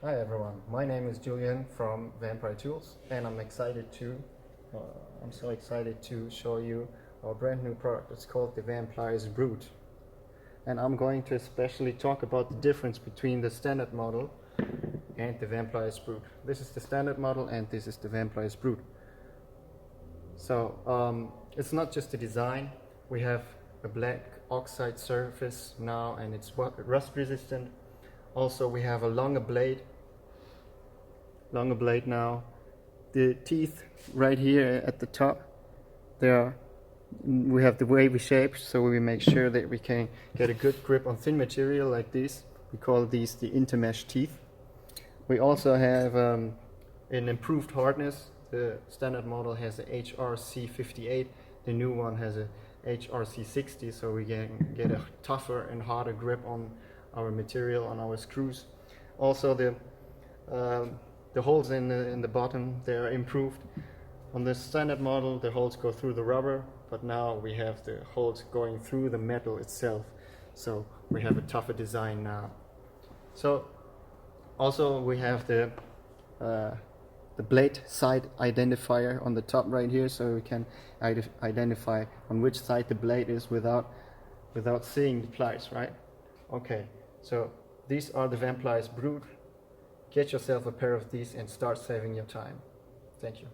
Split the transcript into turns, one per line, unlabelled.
Hi everyone, my name is Julian from VamPLIERS Tools, and I'm so excited to show you our brand new product. It's called the VamPLIERS Brute, and I'm going to especially talk about the difference between the standard model and the VamPLIERS Brute. This is the standard model and this is the VamPLIERS Brute. So it's not just the design. We have a black oxide surface now, and it's rust resistant. Also, we have a longer blade now. The teeth right here at the top, we have the wavy shapes, so we make sure that we can get a good grip on thin material like this. We call these the intermesh teeth. We also have an improved hardness. The standard model has a HRC 58, the new one has a HRC 60, so we can get a tougher and harder grip on our material, on our screws. Also the holes in the bottom, they are improved. On the standard model the holes go through the rubber, but now we have the holes going through the metal itself, so we have a tougher design now. So also we have the blade side identifier on the top right here, so we can identify on which side the blade is without seeing the pliers, right? Okay, so these are the VamPLIERS Brute. Get yourself a pair of these and start saving your time. Thank you.